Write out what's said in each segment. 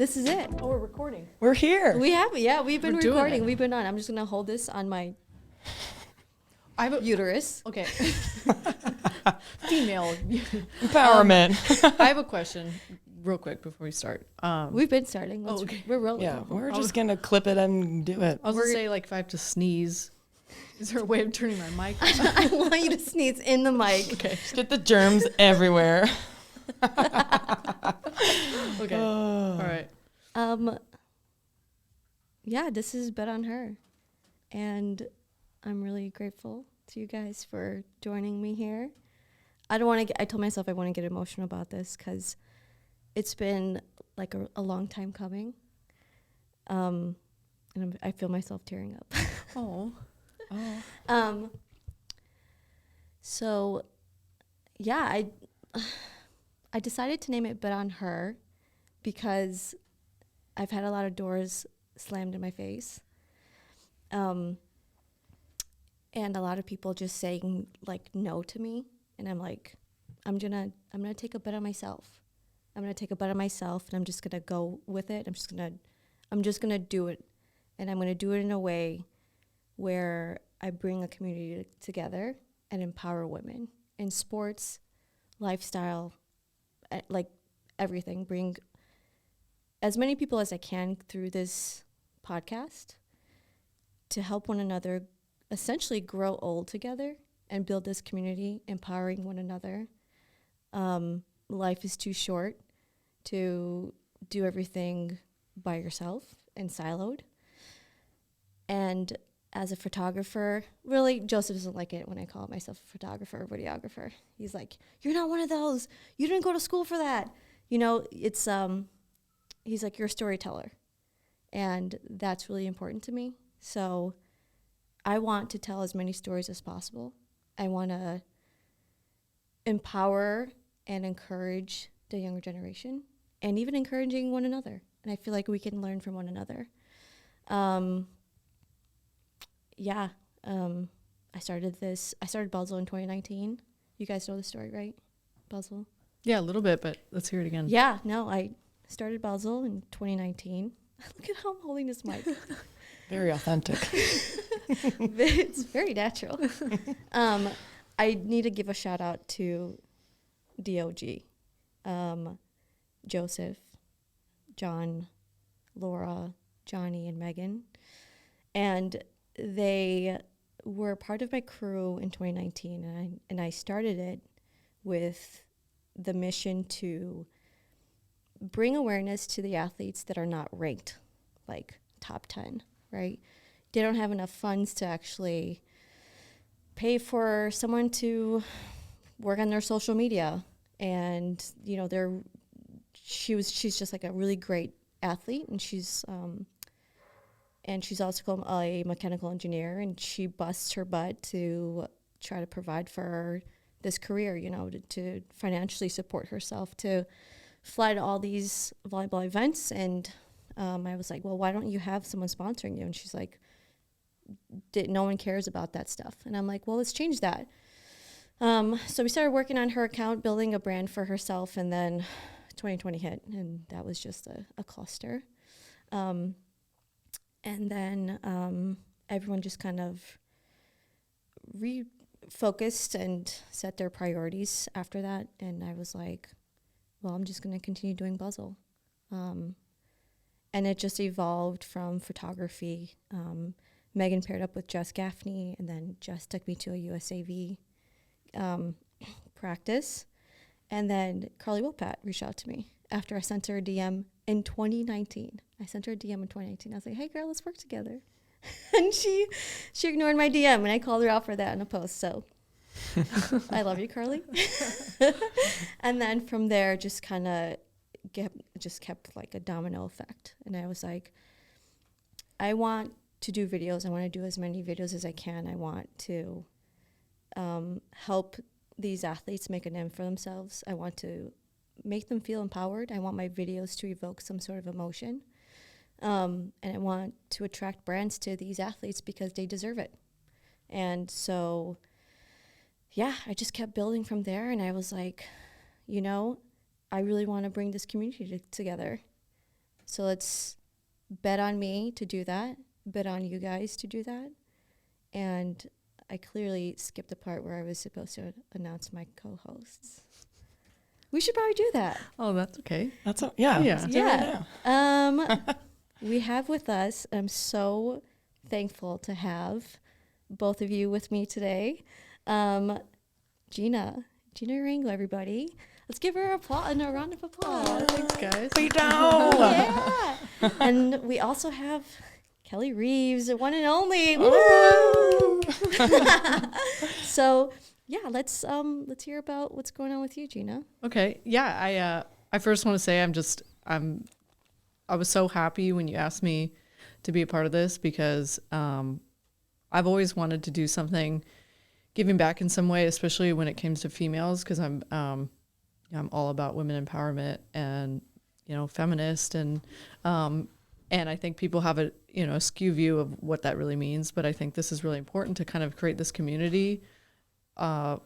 this is it. Oh, we're recording. We're here. We have, yeah, we've been We're doing recording. it. We've been on. I'm just going to hold this on my I have a uterus. okay. Female Empowerment. I have a question, real quick before we start. We've been starting. Oh, okay. We're rolling. Yeah, we're just going to clip it and do it. I was gonna say, like, if I have to sneeze, is there a way of turning my mic? I want you to sneeze in the mic. Okay. Just get the germs everywhere. Okay. All right. Yeah, this is Bet on Her. And I'm really grateful to you guys for joining me here. I told myself I want to get emotional about this because it's been like a long time coming. And I feel myself tearing up. Oh. So, yeah, I decided to name it Bet on Her because I've had a lot of doors slammed in my face. And a lot of people just saying like no to me. And I'm like, I'm gonna take a bet on myself. I'm gonna take a bet on myself and I'm just gonna go with it. I'm just gonna do it. And I'm gonna do it in a way where I bring a community together and empower women in sports, lifestyle, like everything. Bring as many people as I can through this podcast to help one another essentially grow old together and build this community, empowering one another. Life is too short to do everything by yourself and siloed. And as a photographer, really, Joseph doesn't like it when I call myself a photographer or videographer. He's like, you're not one of those. You didn't go to school for that. You know, it's, he's like, you're a storyteller. And that's really important to me. So I want to tell as many stories as possible. I want to empower and encourage the younger generation and even encouraging one another. And I feel like we can learn from one another. I started Buzzle in 2019. You guys know the story, right? Buzzle? Yeah, a little bit, but let's hear it again. Yeah, no, I started Buzzle in 2019. Look at how I'm holding this mic. Very authentic. It's very natural. I need to give a shout out to DOG, Joseph, John, Laura, Johnny, and Megan. And they were part of my crew in 2019, and I started it with the mission to bring awareness to the athletes that are not ranked, like top 10, right? They don't have enough funds to actually pay for someone to work on their social media. And, you know, she's just like a really great athlete, and she's also a mechanical engineer, and she busts her butt to try to provide for this career, you know, to financially support herself, to fly to all these volleyball events. And I was like, well, why don't you have someone sponsoring you? And she's like, no one cares about that stuff. And I'm like, well, let's change that. So we started working on her account, building a brand for herself, and then 2020 hit, and that was just a cluster. And then everyone just kind of refocused and set their priorities after that. And I was like, well, I'm just going to continue doing Buzzle. And it just evolved from photography. Megan paired up with Jess Gaffney, and then Jess took me to a USAV practice. And then Carly Wilpat reached out to me after I sent her a DM in 2019. I sent her a DM in 2019. I was like, hey, girl, let's work together. And she ignored my DM, and I called her out for that in a post. So I love you, Carly. And then from there, just kind of kept like a domino effect. And I was like, I want to do videos. I want to do as many videos as I can. I want to help these athletes make a name for themselves. I want to make them feel empowered. I want my videos to evoke some sort of emotion. And I want to attract brands to these athletes because they deserve it. And so, yeah, I just kept building from there. And I was like, you know, I really want to bring this community together. So let's bet on me to do that, bet on you guys to do that. And I clearly skipped the part where I was supposed to announce my co-hosts. We should probably do that. Oh, that's okay. That's Yeah. let's do it right now. We have with us, I'm so thankful to have both of you with me today. Geena Urango, everybody. Let's give her a round of applause. Thanks, guys. We don't. Yeah. And we also have Kelly Reeves, the one and only. Woo! So yeah, let's hear about what's going on with you, Geena. Okay. Yeah. I first want to say I was so happy when you asked me to be a part of this because I've always wanted to do something giving back in some way, especially when it comes to females, because I'm all about women empowerment and feminist and I think people have a skew view of what that really means, but I think this is really important to kind of create this community for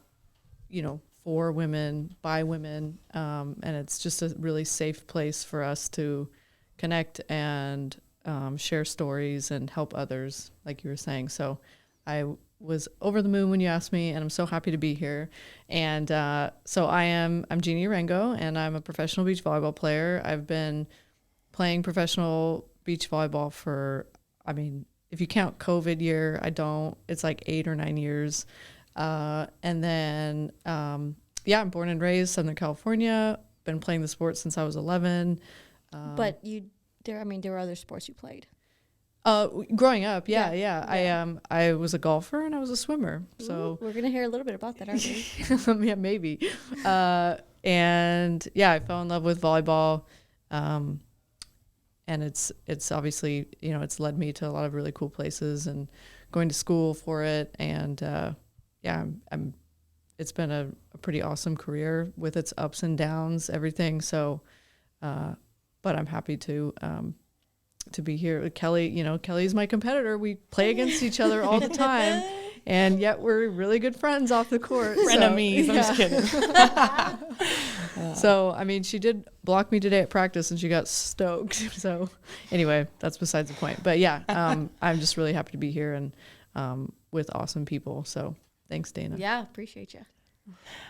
women, by women, and it's just a really safe place for us to connect and share stories and help others, like you were saying. So I was over the moon when you asked me, and I'm so happy to be here. And so I'm Geena Urango, and I'm a professional beach volleyball player. I've been playing professional beach volleyball for, if you count COVID year, I don't, it's like 8 or 9 years. And then, I'm born and raised Southern California, been playing the sport since I was 11. But there were other sports you played. Growing up, yeah. Yeah. I was a golfer and I was a swimmer. So we're gonna hear a little bit about that, aren't we? yeah, maybe. And yeah, I fell in love with volleyball. And it's obviously, it's led me to a lot of really cool places and going to school for it. And it's been a pretty awesome career with its ups and downs, everything. So, but I'm happy to be here with Kelly. Kelly's my competitor. We play against each other all the time, and yet we're really good friends off the court. Frenemies. I'm just kidding. So, she did block me today at practice, and she got stoked. So, anyway, that's besides the point. But yeah, I'm just really happy to be here and with awesome people. So, thanks, Dana. Yeah, appreciate you,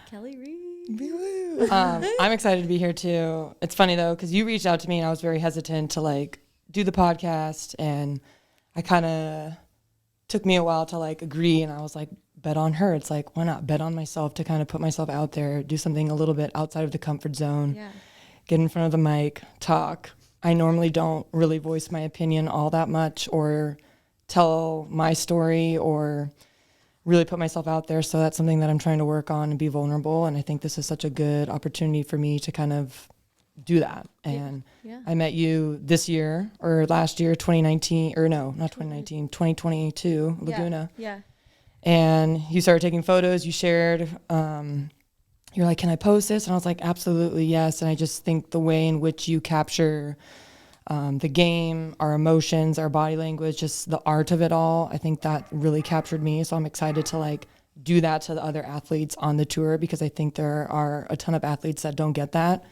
Kelly Reeves. I'm excited to be here too. It's funny though, because you reached out to me and I was very hesitant to do the podcast, and I kind of took me a while to agree, and I was like, bet on her. It's like, why not bet on myself to kind of put myself out there, do something a little bit outside of the comfort zone, get in front of the mic, talk. I normally don't really voice my opinion all that much or tell my story or really put myself out there. So that's something that I'm trying to work on and be vulnerable. And I think this is such a good opportunity for me to kind of do that. And I met you this year or last year, 2019, or no, not 2019, 2022, Laguna. Yeah. And you started taking photos, you shared, you're like, can I post this? And I was like, absolutely, yes. And I just think the way in which you capture the game, our emotions, our body language, just the art of it all, I think that really captured me. So I'm excited to do that to the other athletes on the tour, because I think there are a ton of athletes that don't get that.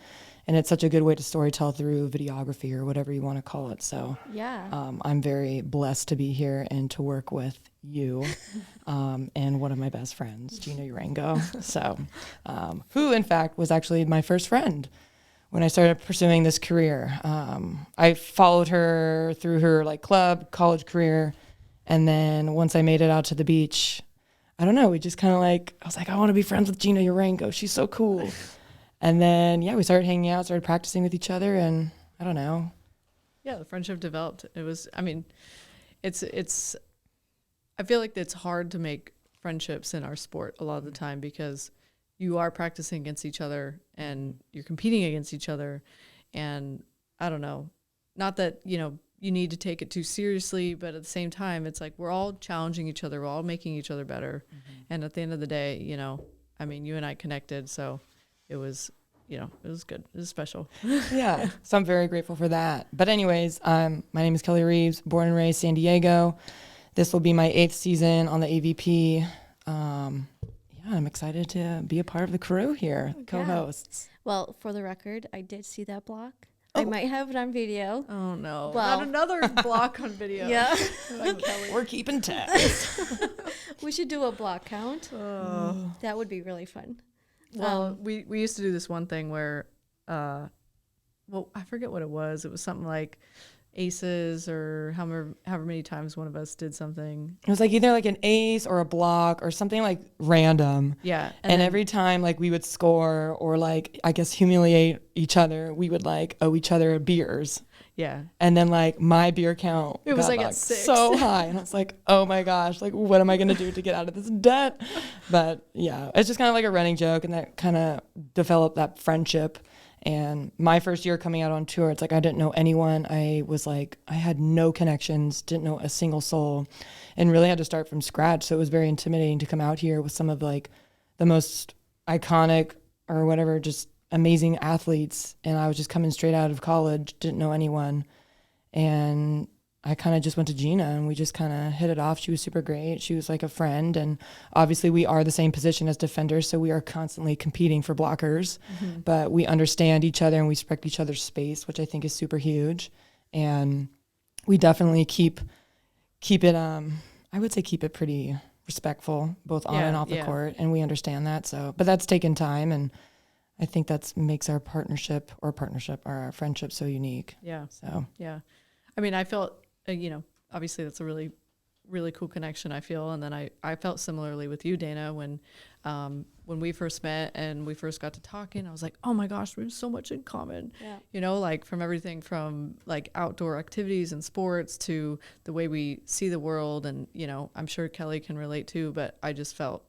And it's such a good way to storytell through videography or whatever you want to call it. So I'm very blessed to be here and to work with you and one of my best friends, Geena Urango. So who in fact was actually my first friend when I started pursuing this career. I followed her through her club, college career. And then once I made it out to the beach, I don't know, we just kind of I was like, I want to be friends with Geena Urango. She's so cool. And then, we started hanging out, started practicing with each other, and I don't know. Yeah, the friendship developed. It was, it's, I feel like it's hard to make friendships in our sport a lot of the time, because you are practicing against each other and you're competing against each other. And I don't know, not that, you need to take it too seriously, but at the same time, it's we're all challenging each other. We're all making each other better. Mm-hmm. And at the end of the day, you and I connected. So it was, it was good. It was special. Yeah. So I'm very grateful for that. But anyways, my name is Kelly Reeves, born and raised San Diego. This will be my 8th season on the AVP. I'm excited to be a part of the crew here, co-hosts. Well, for the record, I did see that block. I might have it on video. Oh no! Well- Not another block on video. Yeah. We're keeping tabs. We should do a block count. Oh. That would be really fun. Well, we used to do this one thing where, well, I forget what it was. It was something like aces or however many times one of us did something. It was like either like an ace or a block or something like random. Yeah. And then, every time like we would score or like, I guess, humiliate each other, we would like owe each other beers. yeah. And then like my beer count It was got, like at 6. so high. And I was like, oh my gosh, like what am I going to do to get out of this debt? But yeah, it's just kind of like a running joke. And that kind of developed that friendship. And my first year coming out on tour, it's like I didn't know anyone. I was like, I had no connections, didn't know a single soul, and really had to start from scratch. So it was very intimidating to come out here with some of like the most iconic or whatever, just amazing athletes. And I was just coming straight out of college, didn't know anyone. And I kind of just went to Geena and we just kind of hit it off. She was super great. She was like a friend. And obviously we are the same position as defenders. So we are constantly competing for blockers, but we understand each other and we respect each other's space, which I think is super huge. And we definitely keep it, I would say keep it pretty respectful, both on and off the court. And we understand that. So, but that's taken time. And I think that's makes our our friendship so unique. Yeah. So, Yeah. I mean, I felt, obviously that's a really, really cool connection, I feel. And then I felt similarly with you, Dana, when we first met and we first got to talking, I was like, oh my gosh, we have so much in common. Yeah. Like from everything from like outdoor activities and sports to the way we see the world. And, I'm sure Kelly can relate too, but I just felt,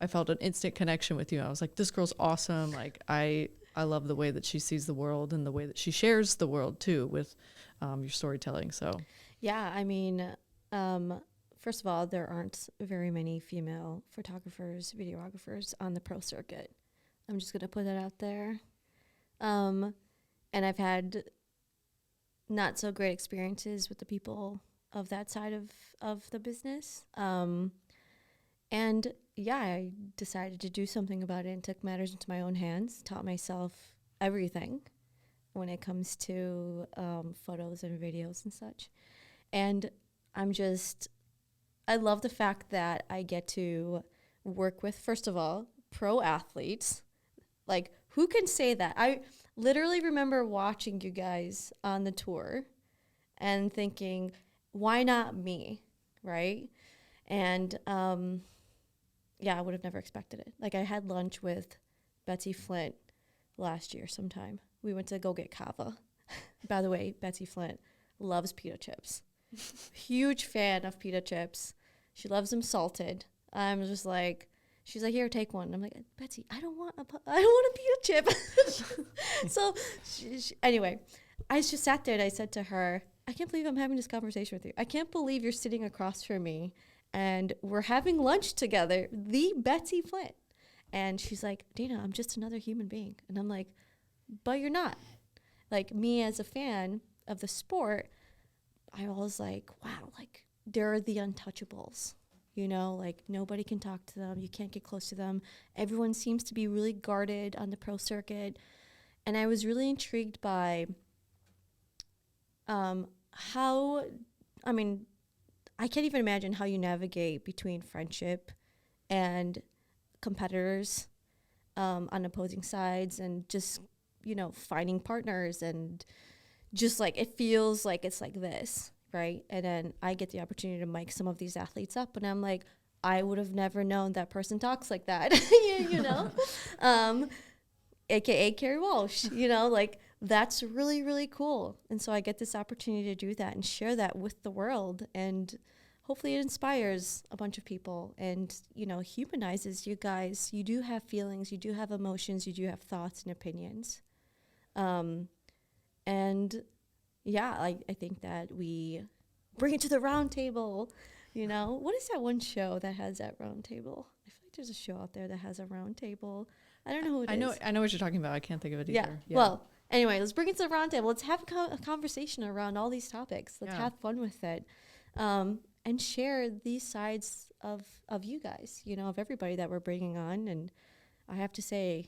I felt an instant connection with you. I was like, this girl's awesome. Like I love the way that she sees the world and the way that she shares the world too with your storytelling. So Yeah, I mean, first of all, there aren't very many female photographers, videographers on the pro circuit. I'm just going to put that out there. And I've had not so great experiences with the people of that side of the business. And yeah, I decided to do something about it and took matters into my own hands, taught myself everything when it comes to photos and videos and such. And I love the fact that I get to work with, first of all, pro athletes. Like, who can say that? I literally remember watching you guys on the tour and thinking, why not me, right? And yeah, I would have never expected it. Like, I had lunch with Betsy Flint last year sometime. We went to go get kava. By the way, Betsy Flint loves pita chips. Huge fan of pita chips. She loves them salted. I'm just like, she's like, here, take one. I'm like, Betsy, I don't want a pita chip. So anyway, I just sat there and I said to her, I can't believe I'm having this conversation with you. I can't believe you're sitting across from me and we're having lunch together, the Betsy Flint. And she's like, Dana, I'm just another human being. And I'm like, but you're not. Like, me as a fan of the sport, I was like, wow, like, they're the untouchables. Like, nobody can talk to them. You can't get close to them. Everyone seems to be really guarded on the pro circuit. And I was really intrigued by how, I mean, I can't even imagine how you navigate between friendship and competitors on opposing sides and just, finding partners and just like, it feels like it's like this, right? And then I get the opportunity to mic some of these athletes up and I'm like, I would have never known that person talks like that, AKA Carrie Walsh, like that's really, really cool. And so I get this opportunity to do that and share that with the world. And hopefully it inspires a bunch of people and, humanizes you guys. You do have feelings, you do have emotions, you do have thoughts and opinions. And yeah, I think that we bring it to the round table. What is that one show that has that round table? I feel like there's a show out there that has a round table. I don't know who it is. I know what you're talking about. I can't think of it either. Yeah. Well, anyway, let's bring it to the round table. Let's have a conversation around all these topics. Let's have fun with it. And share these sides of you guys, of everybody that we're bringing on. And I have to say,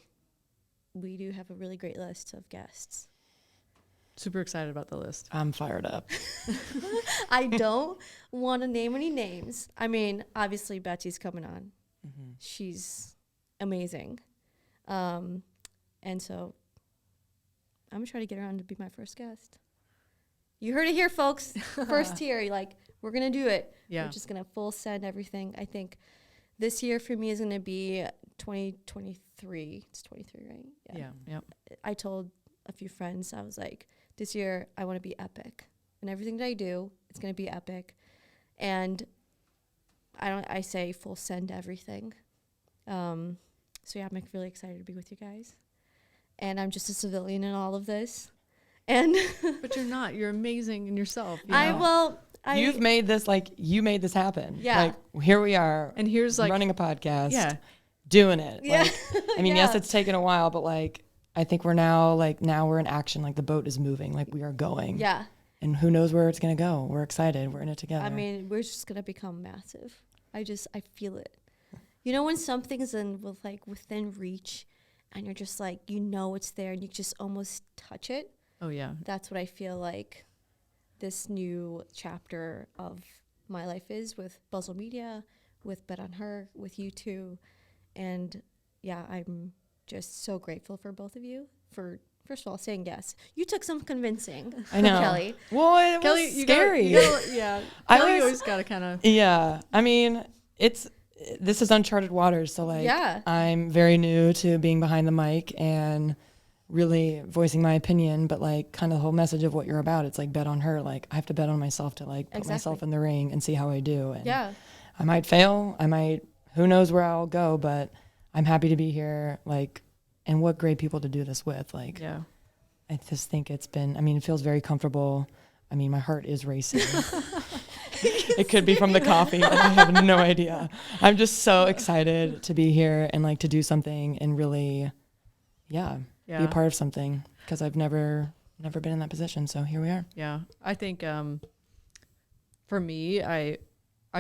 we do have a really great list of guests. super excited about the list. I'm fired up. I don't want to name any names. I mean, obviously Betsy's coming on. Mm-hmm. She's amazing. And so I'm gonna try to get her on to be my first guest. You heard it here, folks. First here, like, we're gonna do it. Yeah. We're just gonna full send everything. I think this year for me is gonna be 2023. It's 23, right? Yeah. Yep. I told a few friends, I was like, this year I want to be epic. And everything that I do, it's going to be epic. And I say full send everything. So yeah, I'm really excited to be with you guys. And I'm just a civilian in all of this. And But you're not. You're amazing in yourself. You know? You've made this, like, you made this happen. Yeah. Like, here we are. And here's like running a podcast. Yeah. Doing it. Yeah. Like, I mean, Yeah. yes, it's taken a while, but like, I think now we're in action. Like, the boat is moving. Like, we are going. yeah. And who knows where it's going to go. We're excited. We're in it together. I mean, we're just going to become massive. I feel it. You know, when something's within reach and you're just like, you know, it's there and you just almost touch it. Oh yeah. That's what I feel like this new chapter of my life is with Buzzle Media, with Bet on Her, with you two. And yeah, I'm just so grateful for both of you for, first of all, saying yes. You took some convincing. I know. Kelly. Well, it Kelly, was you scary. yeah. I Kelly was- always got to kind of. Yeah. I mean, this is uncharted waters. So like, Yeah. I'm very new to being behind the mic and really voicing my opinion, but like kind of the whole message of what you're about. It's like bet on her. Like, I have to bet on myself to like put myself in the ring and see how I do. And Yeah. I might fail. Who knows where I'll go, but I'm happy to be here. Like, and what great people to do this with. Like, Yeah. I just think it feels very comfortable. I mean, my heart is racing. It could be from the coffee, but I have no idea. I'm just so excited to be here and like to do something and really, be a part of something, because I've never been in that position. So here we are. Yeah. I think for me, I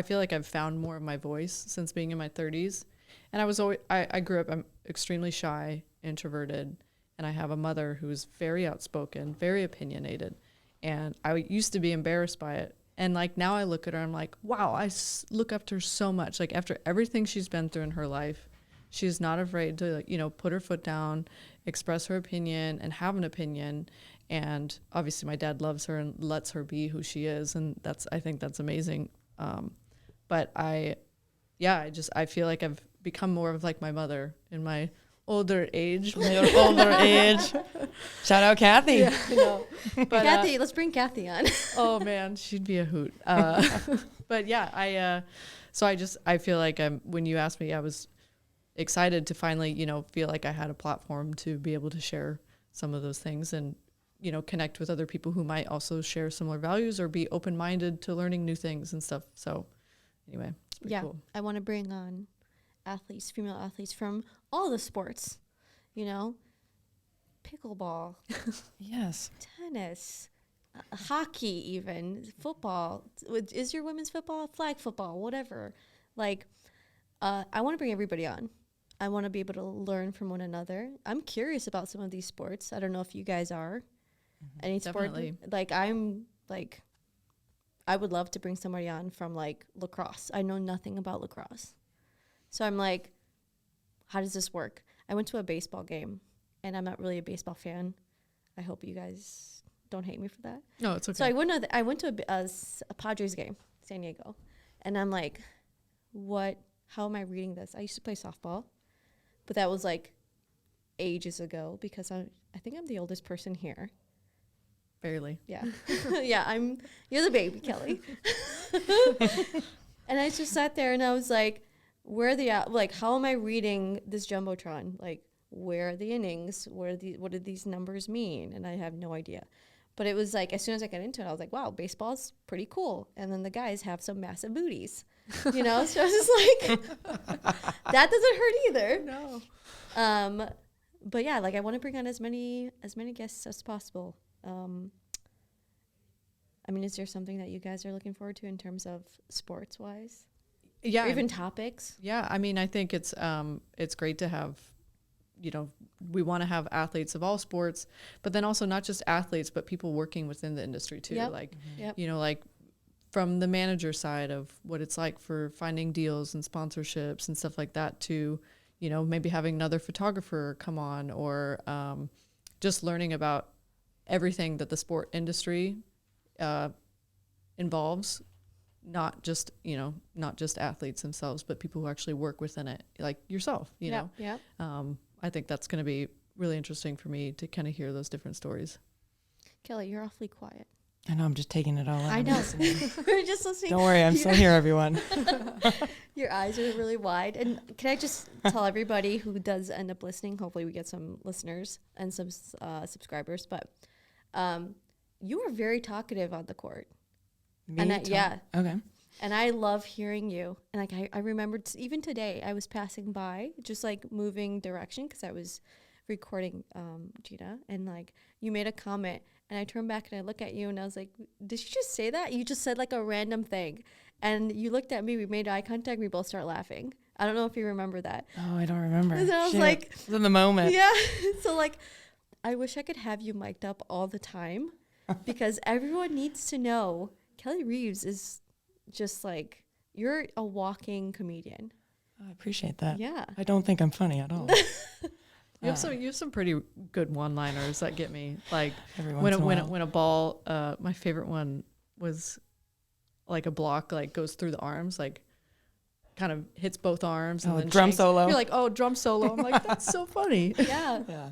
feel like I've found more of my voice since being in my 30s. And I grew up, I'm extremely shy, introverted, and I have a mother who's very outspoken, very opinionated. And I used to be embarrassed by it. And like now I look at her, I'm like, wow, look up to her so much. Like after everything she's been through in her life, she's not afraid to, like, you know, put her foot down, express her opinion and have an opinion. And obviously my dad loves her and lets her be who she is. And I think that's amazing. But I feel like I've become more of like my mother in my older age. Shout out Kathy. Yeah, I know. But, Kathy, let's bring Kathy on. oh man, she'd be a hoot. But yeah, I feel like when you asked me, I was excited to finally, you know, feel like I had a platform to be able to share some of those things and, you know, connect with other people who might also share similar values or be open-minded to learning new things and stuff. So anyway, it's pretty cool. I want to bring on female athletes from all the sports, you know, pickleball, Yes. tennis, hockey, even football. Is your women's football, flag football, whatever? Like, I want to bring everybody on. I want to be able to learn from one another. I'm curious about some of these sports. I don't know if you guys are. Any sport? Definitely. Like, I would love to bring somebody on from like lacrosse. I know nothing about lacrosse. So I'm like, how does this work? I went to a baseball game, and I'm not really a baseball fan. I hope you guys don't hate me for that. No, it's okay. So I went to a Padres game, San Diego, and I'm like, what? How am I reading this? I used to play softball, but that was like ages ago because I think I'm the oldest person here. Barely. Yeah. Yeah, you're the baby, Kelly. And I just sat there and I was like, how am I reading this Jumbotron? Like, where are the innings? What do these numbers mean? And I have no idea. But it was like, as soon as I got into it, I was like, wow, baseball's pretty cool. And then the guys have some massive booties, you know? So I was just like, that doesn't hurt either. No. But yeah, like I want to bring on as many guests as possible. I mean, is there something that you guys are looking forward to in terms of sports wise? Yeah. Or even topics? Yeah. I mean, I think it's great to have we want to have athletes of all sports, but then also not just athletes, but people working within the industry too. Yep. Like, Yep. like from the manager side of what it's like for finding deals and sponsorships and stuff like that to, maybe having another photographer come on, or just learning about everything that the sport industry involves, not just athletes themselves, but people who actually work within it, like yourself, know. Yeah. I think that's going to be really interesting for me to kind of hear those different stories. Kelly, you're awfully quiet. I know, I'm just taking it all in. I know. We're just listening. Don't worry, I'm still here, everyone. Your eyes are really wide. And can I just tell everybody who does end up listening, hopefully we get some listeners and some subscribers, but you were very talkative on the court. Yeah. Okay. And I love hearing you. And like I remembered even today, I was passing by, just like moving direction because I was recording Geena, and like you made a comment, and I turned back and I look at you and I was like, did you just say that? You just said like a random thing. And you looked at me, we made eye contact, we both start laughing. I don't know if you remember that. Oh, I don't remember. And I was like, it was in the moment. yeah. So like, I wish I could have you mic'd up all the time because everyone needs to know Kelly Reeves is just like, you're a walking comedian. I appreciate that. Yeah. I don't think I'm funny at all. You have some pretty good one-liners that get me. Like Every when once in a while. a ball, my favorite one was like a block like goes through the arms, like kind of hits both arms. And then drum shanks. solo. You're like, oh, drum solo. I'm like, that's so funny. Yeah. Yeah.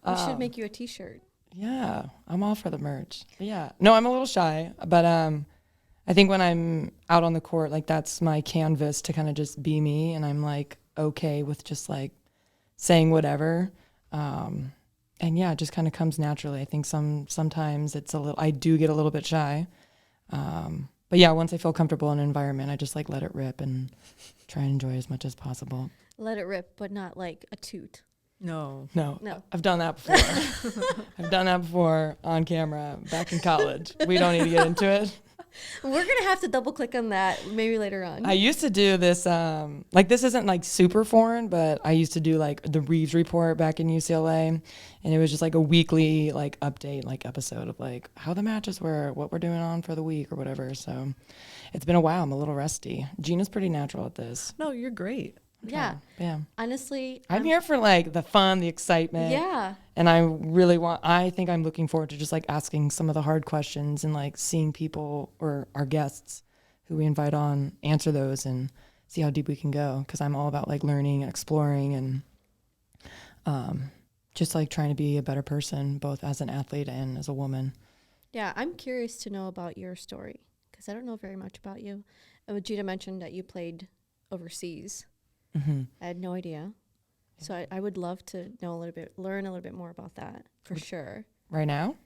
We should make you a t-shirt. Yeah, I'm all for the merch. But yeah, no, I'm a little shy, but I think when I'm out on the court, like that's my canvas to kind of just be me, and I'm like okay with just like saying whatever, and yeah, it just kind of comes naturally. I think sometimes it's I do get a little bit shy, but yeah, once I feel comfortable in an environment, I just like let it rip and try and enjoy as much as possible. Let it rip, but not like a toot. No. No, I've done that before. I've done that before on camera back in college. We don't need to get into it. We're going to have to double click on that maybe later on. I used to do this, like this isn't like super foreign, but I used to do like the Reeves report back in UCLA, and it was just like a weekly like update, like episode of like how the matches were, what we're doing on for the week or whatever. So it's been a while. I'm a little rusty. Gina's pretty natural at this. No, you're great. Yeah. Yeah. Honestly, I'm here for like the fun, the excitement. Yeah. And I think I'm looking forward to just like asking some of the hard questions and like seeing people or our guests who we invite on answer those and see how deep we can go. Cause I'm all about like learning and exploring and just like trying to be a better person, both as an athlete and as a woman. Yeah. I'm curious to know about your story because I don't know very much about you. Geena mentioned that you played overseas. Mm-hmm. I had no idea. So I would love to know learn a little bit more about that for sure. Right now?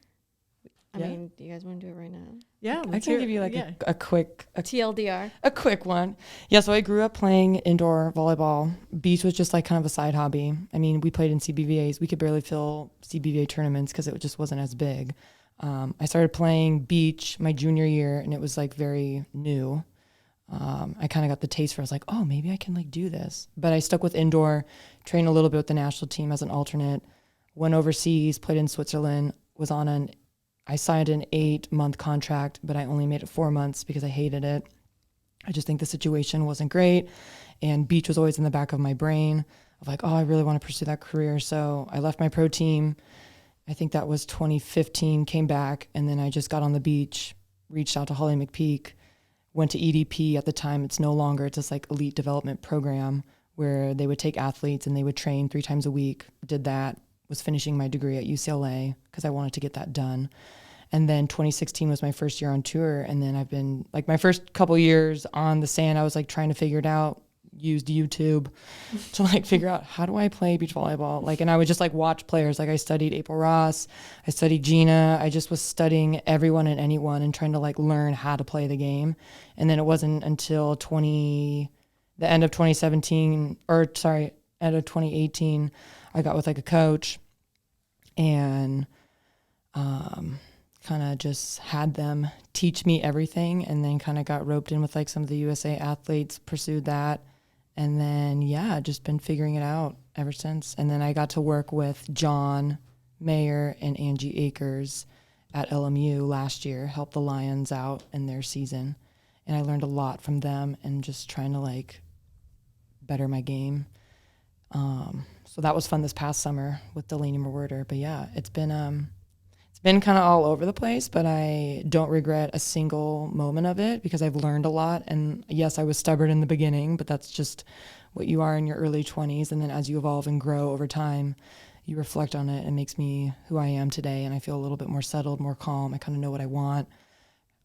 I mean, do you guys want to do it right now? Yeah. I can give you like a quick TLDR. A quick one. Yeah, so I grew up playing indoor volleyball. Beach was just like kind of a side hobby. I mean, we played in CBVAs. We could barely fill CBVA tournaments because it just wasn't as big. I started playing beach my junior year, and it was like very new. I kind of got the taste for it. I was like, oh, maybe I can like do this. But I stuck with indoor, trained a little bit with the national team as an alternate, went overseas, played in Switzerland, I signed an 8-month contract, but I only made it 4 months because I hated it. I just think the situation wasn't great. And beach was always in the back of my brain of like, oh, I really want to pursue that career. So I left my pro team. I think that was 2015, came back, and then I just got on the beach, reached out to Holly McPeak, went to EDP at the time. It's no longer, it's this like elite development program where they would take athletes and they would train 3 times a week. Did that, was finishing my degree at UCLA because I wanted to get that done. And then 2016 was my first year on tour. And then I've been like my first couple years on the sand, I was like trying to figure it out, used YouTube to like figure out how do I play beach volleyball? Like, and I would just like watch players. Like I studied April Ross, I studied Geena. I just was studying everyone and anyone and trying to like learn how to play the game. And then it wasn't until the end of 2018, I got with like a coach and kind of just had them teach me everything, and then kind of got roped in with like some of the USA athletes, pursued that. And then, yeah, just been figuring it out ever since. And then I got to work with John Mayer and Angie Akers at LMU last year, help the Lions out in their season. And I learned a lot from them and just trying to like better my game. So that was fun this past summer with Delaney Mewurder. But yeah, it's been kind of all over the place, but I don't regret a single moment of it because I've learned a lot. And yes, I was stubborn in the beginning, but that's just what you are in your early 20s. And then as you evolve and grow over time, you reflect on it and makes me who I am today. And I feel a little bit more settled, more calm. I kind of know what I want.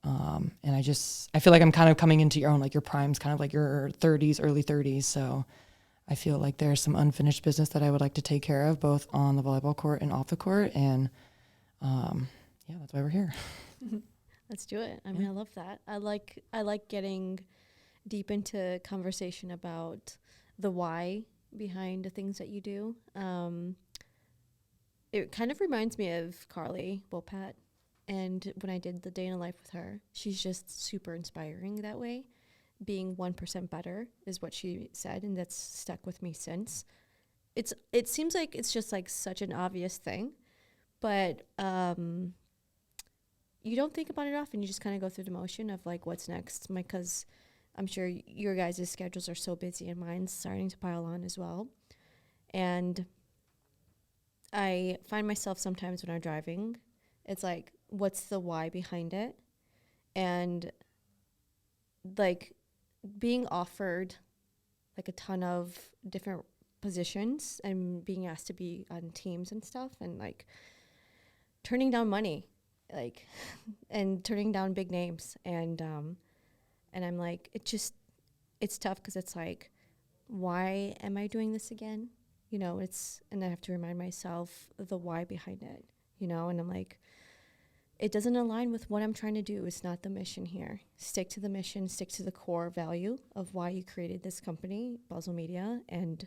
And I feel like I'm kind of coming into your own, like your prime's kind of like your 30s, early 30s. So I feel like there's some unfinished business that I would like to take care of both on the volleyball court and off the court. And yeah, that's why we're here. Let's do it. I mean, I love that. I like getting deep into conversation about the why behind the things that you do. It kind of reminds me of Carly Wilpat. And when I did the day in a life with her, she's just super inspiring that way. Being 1% better is what she said, and that's stuck with me since. It seems like it's just like such an obvious thing, but you don't think about it often. You just kind of go through the motion of like what's next. Because I'm sure your guys' schedules are so busy, and mine's starting to pile on as well. And I find myself sometimes when I'm driving, it's like, what's the why behind it? And like being offered like a ton of different positions and being asked to be on teams and stuff, and like turning down money, like, and turning down big names. And I'm like, it's tough because it's like, why am I doing this again? You know, and I have to remind myself the why behind it, you know, and I'm like, it doesn't align with what I'm trying to do. It's not the mission here. Stick to the mission, stick to the core value of why you created this company, Buzzle Media, and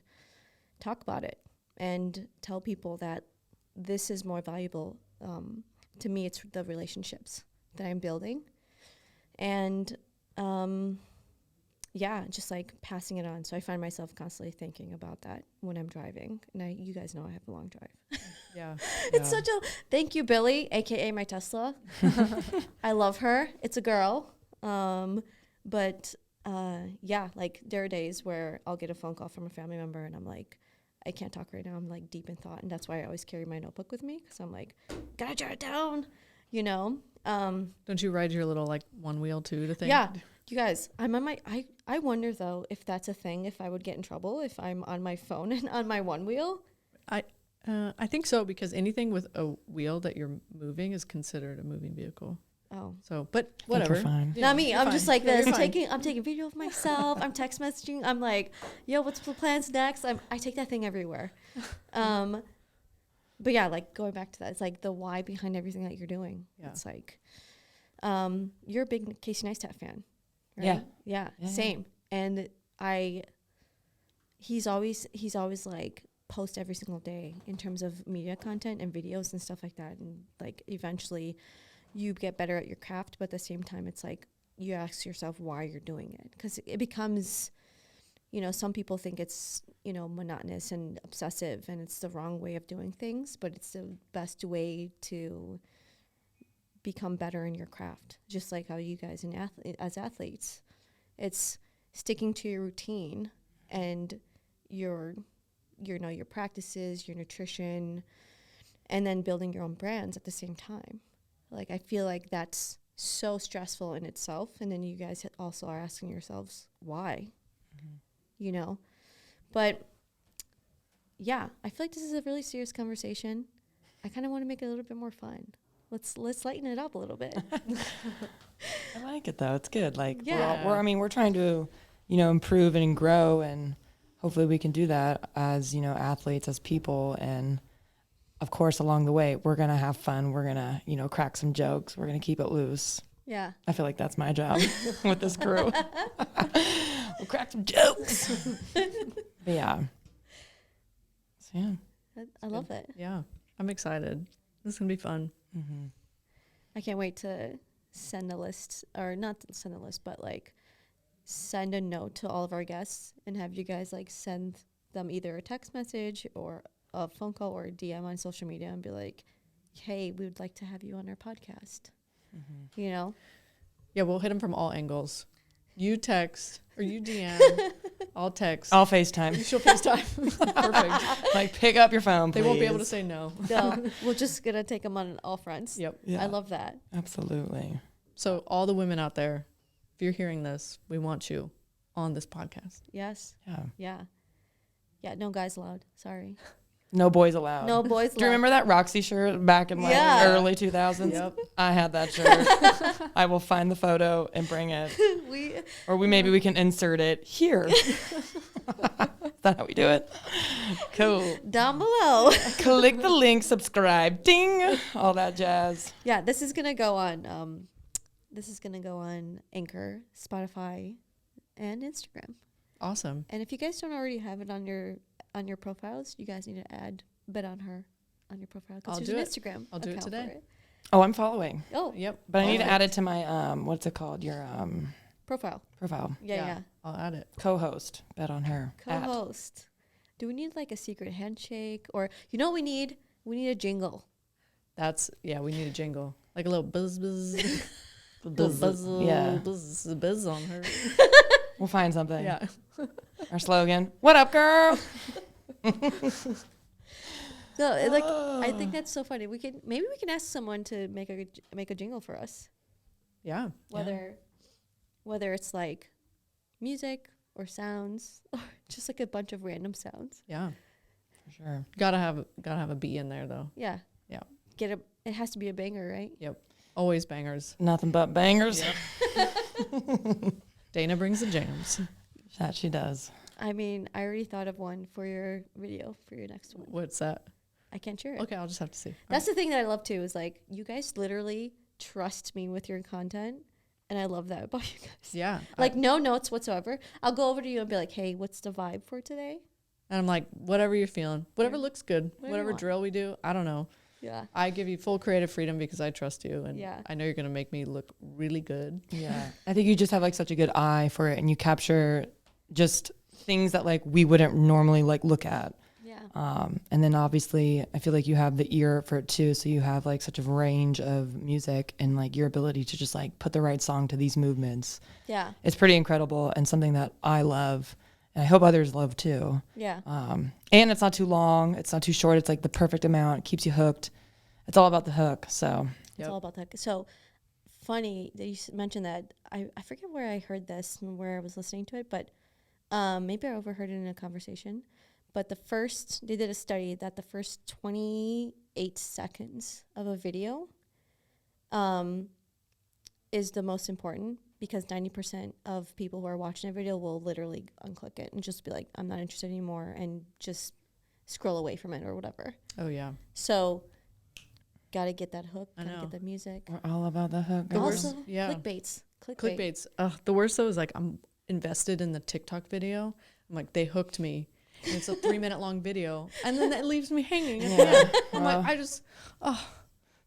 talk about it and tell people that this is more valuable. To me, it's the relationships that I'm building. And yeah, just like passing it on. So I find myself constantly thinking about that when I'm driving. And you guys know I have a long drive. Yeah. It's such a thank you, Billy, aka my Tesla. I love her. It's a girl. But yeah, like there are days where I'll get a phone call from a family member and I'm like, I can't talk right now. I'm like deep in thought. And that's why I always carry my notebook with me, because I'm like, gotta jot it down, you know? Don't you ride your little like one wheel too to think? Yeah. You guys, I'm on I wonder though if that's a thing, if I would get in trouble if I'm on my phone and on my one wheel. I think so, because anything with a wheel that you're moving is considered a moving vehicle. Oh. So, but whatever. Fine. Not me. I'm fine. just like Yeah, this. you're fine. I'm taking video of myself. I'm text messaging. I'm like, yo, what's the plans next? I take that thing everywhere. But yeah, like going back to that, it's like the why behind everything that you're doing. Yeah. It's like, you're a big Casey Neistat fan, right? Yeah. Yeah. Yeah. Same. And he's always like post every single day in terms of media content and videos and stuff like that. And like eventually you get better at your craft, but at the same time, it's like you ask yourself why you're doing it, because it becomes, you know, some people think it's, you know, monotonous and obsessive, and it's the wrong way of doing things, but it's the best way to become better in your craft. Just like how you guys as athletes, it's sticking to your routine and your practices, your nutrition, and then building your own brands at the same time. Like, I feel like that's so stressful in itself. And then you guys also are asking yourselves why, you know? But yeah, I feel like this is a really serious conversation. I kind of want to make it a little bit more fun. Let's lighten it up a little bit. I like it though. It's good. Like Yeah. we're trying to, you know, improve and grow, and hopefully we can do that as, you know, athletes, as people. And of course, along the way, we're going to have fun. We're going to, you know, crack some jokes. We're going to keep it loose. Yeah. I feel like that's my job with this crew. We'll crack some jokes. But yeah. So, yeah. I love it. Yeah. I'm excited. This is going to be fun. Mm-hmm. I can't wait to send a list, or not send a list, but like send a note to all of our guests and have you guys like send them either a text message or a phone call or a DM on social media and be like, hey, we would like to have you on our podcast. You know? Yeah, we'll hit them from all angles. You text or you DM. I'll text. I'll FaceTime. She'll FaceTime. Perfect. Like, pick up your phone, please. They won't be able to say no. No, we're just going to take them on all fronts. Yep. Yeah. I love that. Absolutely. So all the women out there, if you're hearing this, we want you on this podcast. Yes. Yeah. Yeah. Yeah, no guys allowed. Sorry. No boys allowed. No boys allowed. Do you remember that Roxy shirt back in like Yeah. early 2000s? Yep. I had that shirt. I will find the photo and bring it. Maybe we can insert it here. Is that how we do it? Cool. Down below. Click the link, subscribe, ding, all that jazz. Yeah, this is gonna go on. This is gonna go on Anchor, Spotify, and Instagram. Awesome. And if you guys don't already have it on your profiles, you guys need to add Bet on Her on your profile. 'Cause I'll there's do an it. Instagram. I'll do it account today. for it. Oh, I'm following. Oh, Yep. But I need to Perfect. add it to my, what's it called? Your profile. profile. Yeah. I'll add it. Co-host, Bet on Her. at. Co-host. Do we need like a secret handshake or you know what we need? We need a jingle. We need a jingle. Like a little buzz buzz. Yeah. Buzz on her. We'll find something. Yeah. Our slogan, what up, girl? So I think that's so funny. We can ask someone to make a jingle for us. Yeah. Whether it's like music or sounds or just like a bunch of random sounds. Yeah. For sure. Gotta have a B in there though. Yeah. Yeah. It has to be a banger, right? Yep. Always bangers. Nothing but bangers. Dana brings the jams. That she does. I mean, I already thought of one for your video for your next one. What's that? I can't share it. Okay, I'll just have to see. That's the thing that I love too is like you guys literally trust me with your content, and I love that about you guys. Yeah. Like no notes whatsoever. I'll go over to you and be like, "Hey, what's the vibe for today?" And I'm like, whatever you're feeling, whatever looks good, Whatever you whatever want. drill we do, I don't know. Yeah. I give you full creative freedom because I trust you, and Yeah. I know you're gonna make me look really good. Yeah. I think you just have like such a good eye for it, and you capture just things that like we wouldn't normally like look at. Yeah. And then obviously I feel like you have the ear for it too. So you have like such a range of music and like your ability to just like put the right song to these movements. Yeah. It's pretty incredible and something that I love and I hope others love too. Yeah. And it's not too long. It's not too short. It's like the perfect amount. It keeps you hooked. It's all about the hook. So It's all about that. So funny that you mentioned that. I forget where I heard this and where I was listening to it, but maybe I overheard it in a conversation. But they did a study that the first 28 seconds of a video is the most important because 90% of people who are watching a video will literally unclick it and just be like, I'm not interested anymore and just scroll away from it or whatever. Oh yeah. So gotta get that hook, I gotta know. get the music. we're all about the hook. The guys. Also, yeah. clickbaits. Clickbaits. The worst though is like I'm invested in the TikTok video. I'm like, they hooked me. And it's a 3-minute long video. And then it leaves me hanging. At the Yeah. end. I'm Well, like, the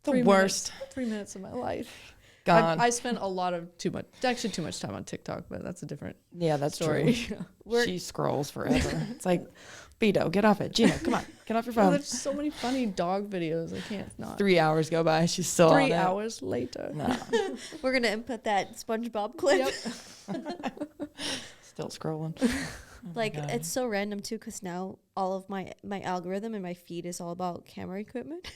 3 worst. 3 minutes of my life. Gone. I spent a lot of too much time on TikTok, but that's a different Yeah, that's story. true. She scrolls forever. It's like, Beto, get off it. Geena, come on, get off your phone. There's so many funny dog videos. I can't not. 3 hours go by. She's still on 3 it. hours later. No, We're gonna input that SpongeBob clip. still scrolling. Like God. it's so random too, because now all of my algorithm and my feed is all about camera equipment,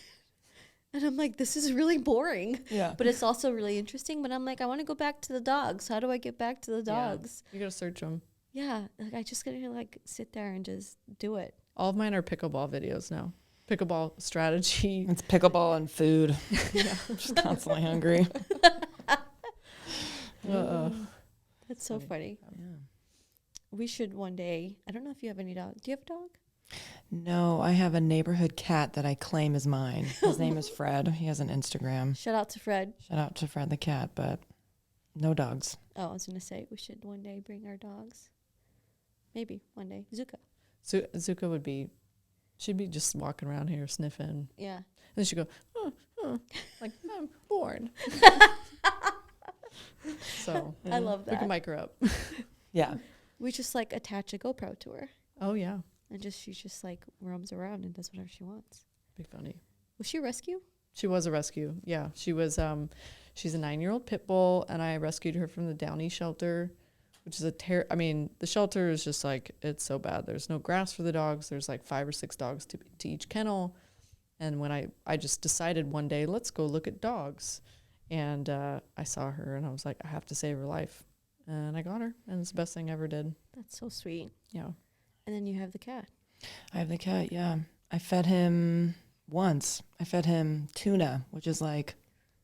and I'm like, this is really boring. Yeah. But it's also really interesting. But I'm like, I want to go back to the dogs. How do I get back to the Yeah. dogs? You gotta search them. Yeah, like I just gotta like sit there and just do it. All of mine are pickleball videos now. Pickleball strategy. It's pickleball and food. I'm just constantly hungry. That's so funny. Yeah. We should one day. I don't know if you have any dogs. Do you have a dog? No, I have a neighborhood cat that I claim is mine. His name is Fred. He has an Instagram. Shout out to Fred. Shout out to Fred the cat, but no dogs. Oh, I was gonna say we should one day bring our dogs. Maybe one day. Zuka. Zuka she'd be just walking around here sniffing. Yeah. And then she'd go, like, I'm bored. So I love we that. can mic her up. Yeah. We just like attach a GoPro to her. Oh, yeah. and she just like roams around and does whatever she wants. Be funny. Was she a rescue? She was a rescue. Yeah, she was. She's a 9-year-old pit bull, and I rescued her from the Downey shelter, which is I mean, the shelter is just like, it's so bad. There's no grass for the dogs. There's like 5 or 6 dogs to each kennel. And when I just decided one day, let's go look at dogs. And I saw her, and I was like, I have to save her life. And I got her, and it's the best thing I ever did. That's so sweet. Yeah. And then you have the cat. I have the cat, yeah. I fed him once. I fed him tuna, which is like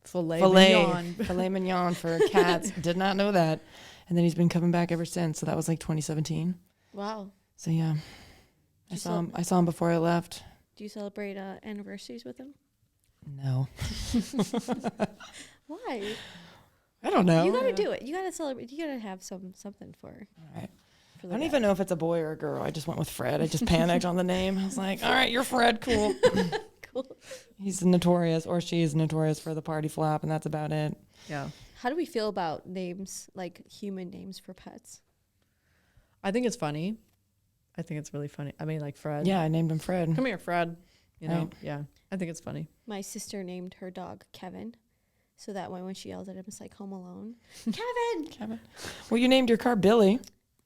Filet mignon. Filet mignon for cats. Did not know that. And then he's been coming back ever since. So that was like 2017. Wow. So yeah, I saw him before I left. Do you celebrate anniversaries with him? No. Why? I don't know. You gotta do it. You gotta celebrate. You gotta have something for. All right. For I don't even know if it's a boy or a girl. I just went with Fred. I just panicked on the name. I was like, all right, you're Fred. Cool. Cool. He's notorious, or she's notorious for the party flop, and that's about it. Yeah. How do we feel about names, like human names for pets? I think it's funny. I think it's really funny. I mean, like Fred. Yeah, I named him Fred. Come here, Fred. You know, Right. yeah. I think it's funny. My sister named her dog Kevin, so that way when she yells at him, it's like Home Alone. Kevin. Kevin. Well, you named your car Billy.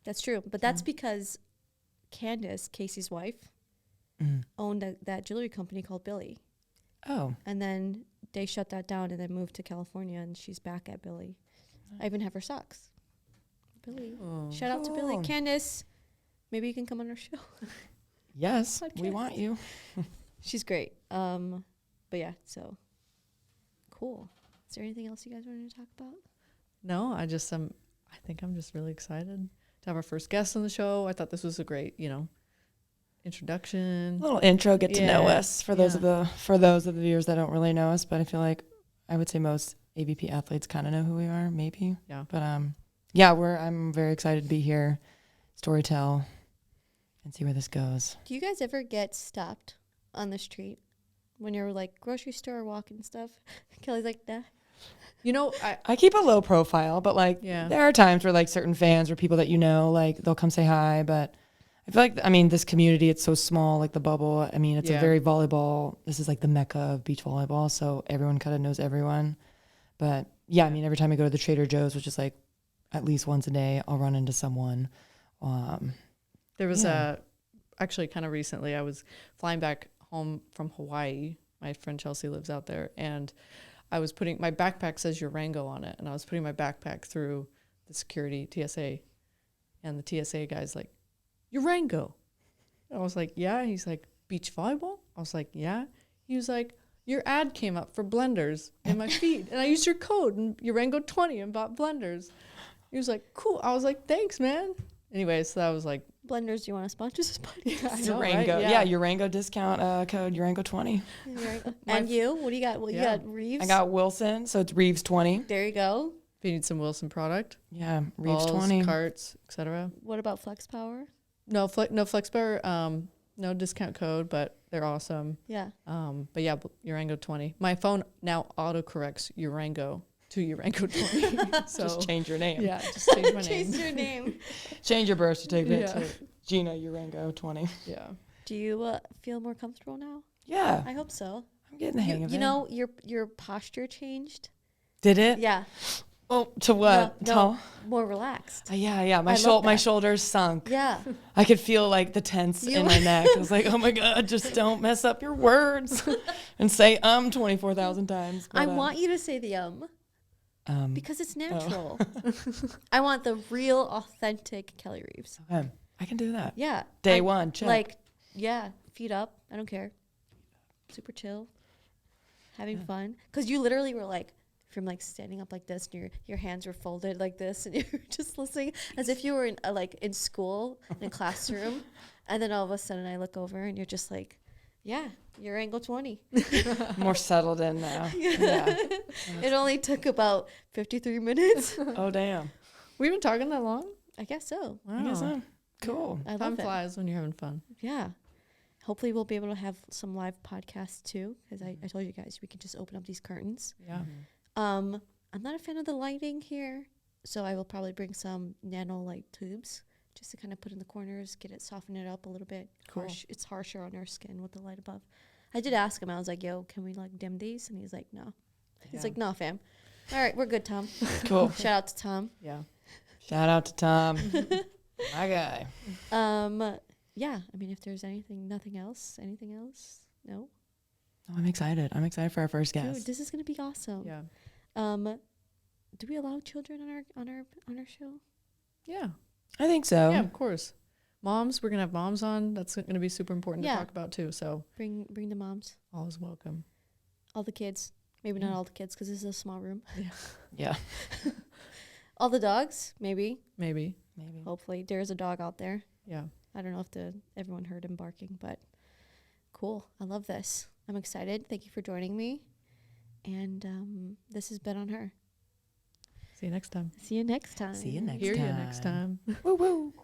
That's true, but that's because Candace, Casey's wife, owned that jewelry company called Billy, Oh. and then they shut that down and then moved to California, and she's back at Billy. I even have her socks. Billy. Oh. Shout out to Billy. Cool. Candace, maybe you can come on our show. Yes, we Podcast. want you. She's great. But yeah, so cool. Is there anything else you guys wanted to talk about? No, I think I'm just really excited to have our first guest on the show. I thought this was a great, introduction. A little intro, get to know Yeah. us for those of the viewers that don't really know us. But I feel like I would say most AVP athletes kind of know who we are, maybe. Yeah. But yeah, I'm very excited to be here, storytell, and see where this goes. Do you guys ever get stopped on the street when you're like grocery store walking and stuff? Kelly's like, nah. I keep a low profile, but like Yeah. there are times where like certain fans or people that like they'll come say hi. But I feel like this community, it's so small, like the bubble. I mean, it's a Yeah. very volleyball. This is like the mecca of beach volleyball, so everyone kind of knows everyone. But yeah, I mean, every time I go to the Trader Joe's, which is like at least once a day, I'll run into someone. There was Yeah. actually kind of recently, I was flying back home from Hawaii. My friend Chelsea lives out there, and I was putting my backpack says Urango on it, and I was putting my backpack through the security TSA, and the TSA guy's like, Urango. I was like, yeah. He's like, beach volleyball? I was like, yeah. He was like, your ad came up for blenders in my feed, and I used your code and Urango 20 and bought blenders. He was like, cool. I was like, thanks, man. Anyway, so that was like, Blenders, do you want to sponsor this podcast? I know, Urango, right? yeah, Urango discount code Urango 20. And you? What do you got? Well, Yeah. you got Reeves. I got Wilson, so it's Reeves 20. There you go. if you need some Wilson product, Yeah, Reeves balls, 20. carts, etc. What about Flex Power? No FlexBar, no discount code, but they're awesome. Yeah. But yeah, Urango 20. My phone now autocorrects Urango to Urango 20. So Just change your name. yeah, just change my Change name. your name. Change your birth certificate Yeah. to Geena Urango 20. Yeah. Do you feel more comfortable now? Yeah, I hope so. I'm getting the hang of it. You know, your posture changed. Did it? Yeah. Oh, to what? No, more relaxed. Yeah. My I love my that. shoulders sunk. Yeah. I could feel like the tense You- in my neck. I was like, oh my God, just don't mess up your words and say 24,000 times. I But, want you to say the because it's natural. I want the real, authentic Kelly Reeves. okay, I can do that. Yeah. Day one, check. Like, yeah, feet up. I don't care. Super chill. Having fun. Because you literally were like, from like standing up like this and your hands were folded like this and you were just listening as if you were in in school in a classroom. And then all of a sudden I look over and you're just like, yeah, you're angle 20. More settled in now. Yeah. It only took about 53 minutes. Oh, damn. We've been talking that long? I guess so. I guess so. Cool. I Time love it. flies when you're having fun. Yeah. Hopefully we'll be able to have some live podcasts too, because I told you guys we can just open up these curtains. Yeah. I'm not a fan of the lighting here, so I will probably bring some nano light tubes just to kind of put in the corners, get it, soften it up a little bit. Cool. It's harsher on our skin with the light above. I did ask him. I was like, "Yo, can we like dim these?" And he's like, "No." He's like, "No, fam. All right, we're good, Tom." Cool. Shout out to Tom. Yeah. Shout out to Tom, my guy. Yeah. I mean, if there's nothing else. No. Oh, I'm excited. I'm excited for our first guest. Dude, this is gonna be awesome. Yeah. Do we allow children on our show? Yeah. I think so. Yeah, of course. Moms, we're going to have moms on. That's going to be super important Yeah. to talk about too. So Bring the moms, all is welcome. all the kids. Maybe not all the kids because this is a small room. Yeah. All the dogs, maybe. Maybe. Hopefully, there's a dog out there. Yeah. I don't know if everyone heard him barking, but cool. I love this. I'm excited. Thank you for joining me. And this has been On Her. See you next time. See you next time. See you next Hear time. you next time. Woo woo.